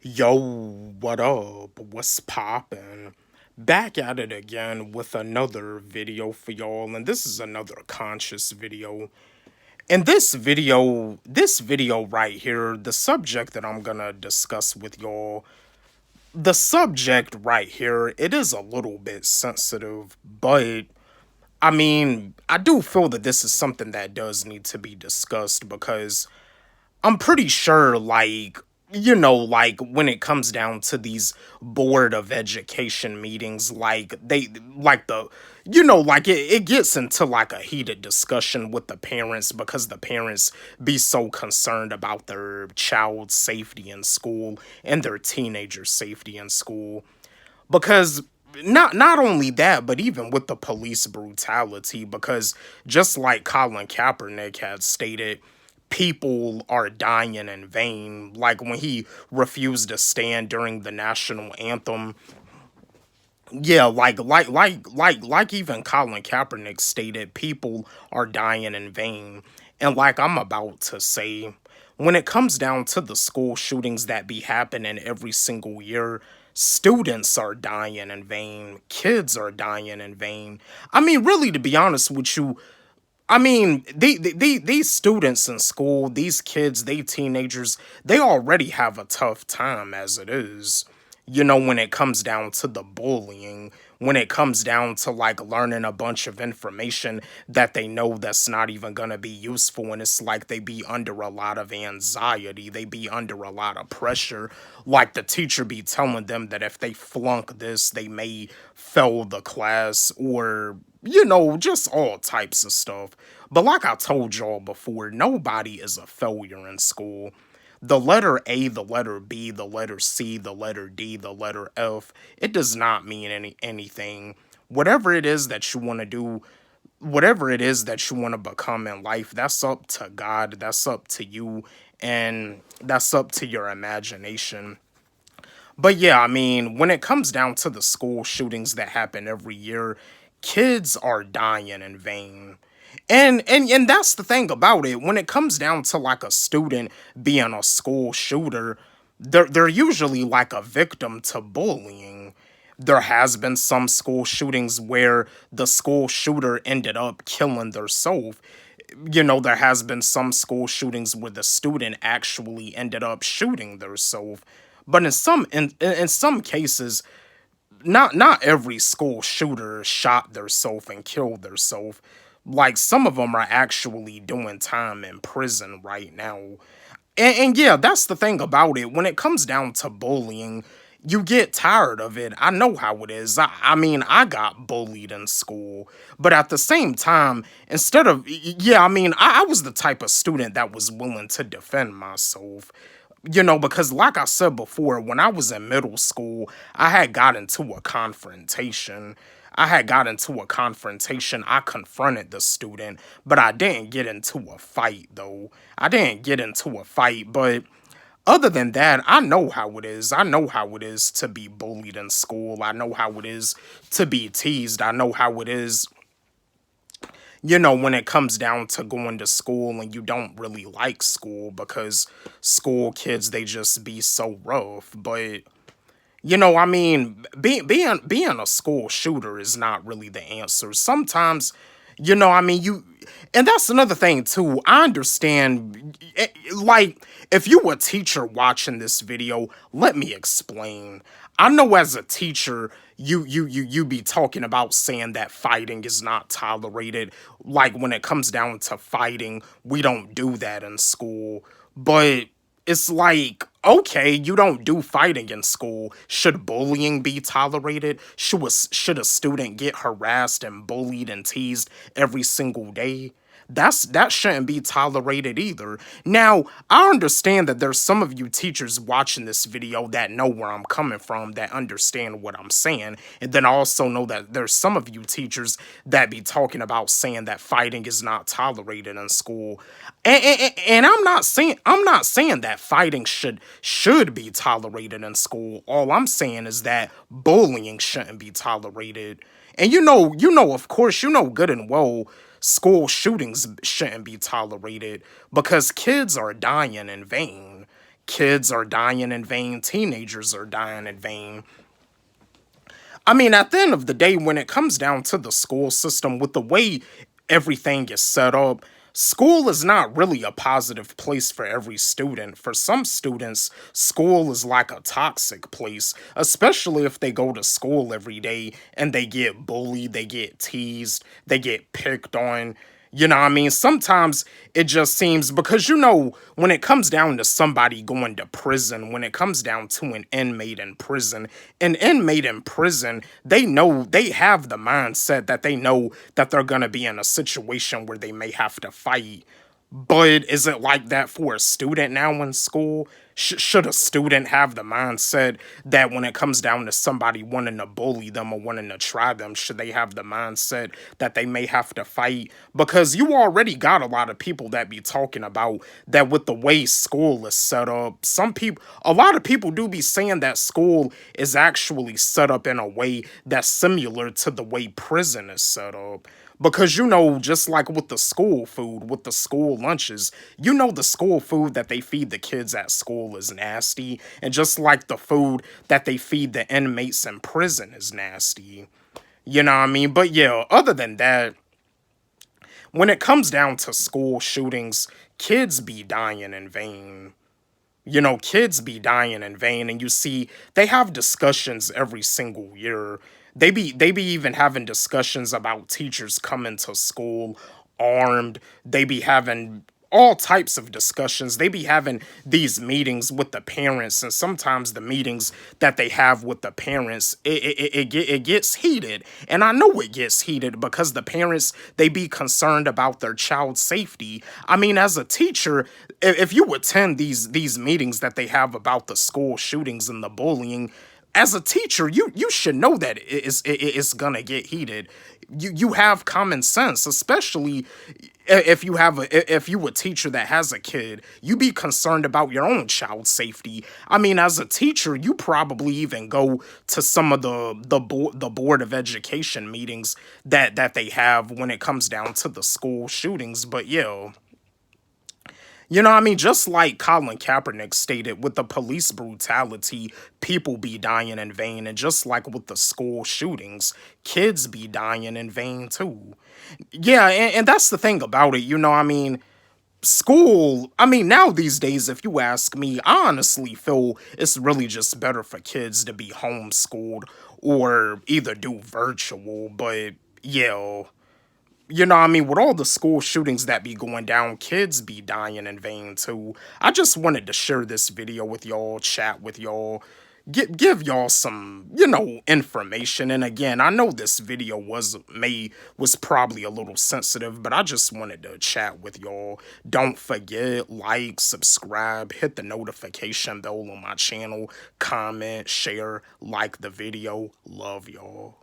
Yo, what up? What's poppin'? Back at it again with another video for y'all, and this is another conscious video. In this video right here, the subject that I'm gonna discuss with y'all, the subject right here, it is a little bit sensitive, but I do feel that this is something that does need to be discussed because I'm pretty sure, like when it comes down to these board of education meetings, it gets into like a heated discussion with the parents because the parents be so concerned about their child's safety in school and their teenager safety in school. Because not only that, but even with the police brutality, because just like Colin Kaepernick had stated, people are dying in vain. Like when he refused to stand during the national anthem. Yeah, like even Colin Kaepernick stated, people are dying in vain. And like I'm about to say, when it comes down to the school shootings that be happening every single year, students are dying in vain, kids are dying in vain. I mean, really, to be honest with you, these students in school, these kids, they teenagers, they already have a tough time as it is. When it comes down to the bullying, when it comes down to like learning a bunch of information that they know that's not even gonna be useful, and it's like they be under a lot of anxiety, they be under a lot of pressure. Like the teacher be telling them that if they flunk this, they may fail the class, or just all types of stuff. But like I told y'all before, nobody is a failure in school. The letter A, the letter B, the letter C, the letter D, the letter F, it does not mean anything. Whatever it is that you want to do, whatever it is that you want to become in life, that's up to God, that's up to you, and that's up to your imagination. But yeah, when it comes down to the school shootings that happen every year, kids are dying in vain. And that's the thing about it. When it comes down to like a student being a school shooter, they're usually like a victim to bullying. There has been some school shootings where the school shooter ended up killing themselves. There has been some school shootings where the student actually ended up shooting themselves. But in some cases, not every school shooter shot theirself and killed theirself. Like some of them are actually doing time in prison right now. And yeah, that's the thing about it. When it comes down to bullying, you get tired of it. I know how it is. I got bullied in school. But at the same time, instead of, yeah, I was the type of student that was willing to defend myself. Because like I said before, when I was in middle school, I had got into a confrontation. I confronted the student, but I didn't get into a fight, though. I didn't get into a fight, but other than that, I know how it is. I know how it is to be bullied in school. I know how it is to be teased. I know how it is, when it comes down to going to school and you don't really like school because school kids, they just be so rough. But being a school shooter is not really the answer. Sometimes, you, and that's another thing too. I understand, like, if you a teacher watching this video, let me explain. I know as a teacher, you be talking about saying that fighting is not tolerated. Like when it comes down to fighting, we don't do that in school. But it's like, okay, you don't do fighting in school. Should bullying be tolerated? Should a student get harassed and bullied and teased every single day? That shouldn't be tolerated either. Now, I understand that there's some of you teachers watching this video that know where I'm coming from, that understand what I'm saying. And then I also know that there's some of you teachers that be talking about saying that fighting is not tolerated in school. And I'm not saying that fighting should be tolerated in school. All I'm saying is that bullying shouldn't be tolerated. And of course, good and well, school shootings shouldn't be tolerated because kids are dying in vain. kids are dying in vain, teenagers are dying in vain. I mean, at the end of the day, when it comes down to the school system, with the way everything is set up, school is not really a positive place for every student. For some students, school is like a toxic place, especially if they go to school every day and they get bullied, they get teased, they get picked on. You know what I mean? Sometimes it just seems because when it comes down to somebody going to prison, when it comes down to an inmate in prison, they know they have the mindset that they know that they're going to be in a situation where they may have to fight. But is it like that for a student now in school? Should a student have the mindset that when it comes down to somebody wanting to bully them or wanting to try them, should they have the mindset that they may have to fight? Because you already got a lot of people that be talking about that with the way school is set up. A lot of people do be saying that school is actually set up in a way that's similar to the way prison is set up. Because just like with the school food, with the school lunches, the school food that they feed the kids at school is nasty. And just like the food that they feed the inmates in prison is nasty. You know what I mean? But yeah, other than that, when it comes down to school shootings, kids be dying in vain. Kids be dying in vain, and you see they have discussions every single year. They be even having discussions about teachers coming to school armed. They be having all types of discussions. They be having these meetings with the parents, and sometimes the meetings that they have with the parents, it gets heated. And I know it gets heated because the parents, they be concerned about their child's safety. I mean, as a teacher, if you attend these meetings that they have about the school shootings and the bullying, as a teacher, you should know that it's gonna get heated. You have common sense, especially if you a teacher that has a kid, you be concerned about your own child's safety. I mean, as a teacher, you probably even go to some of the board of education meetings that they have when it comes down to the school shootings. But yeah. What I mean? Just like Colin Kaepernick stated, with the police brutality, people be dying in vain. And just like with the school shootings, kids be dying in vain too. Yeah, and that's the thing about it. I mean, school, I mean, now these days, if you ask me, I honestly feel it's really just better for kids to be homeschooled or either do virtual. But yeah. What I mean? With all the school shootings that be going down, kids be dying in vain too. I just wanted to share this video with y'all, chat with y'all, give y'all some, information. And again, I know this video was probably a little sensitive, but I just wanted to chat with y'all. Don't forget, like, subscribe, hit the notification bell on my channel, comment, share, like the video. Love y'all.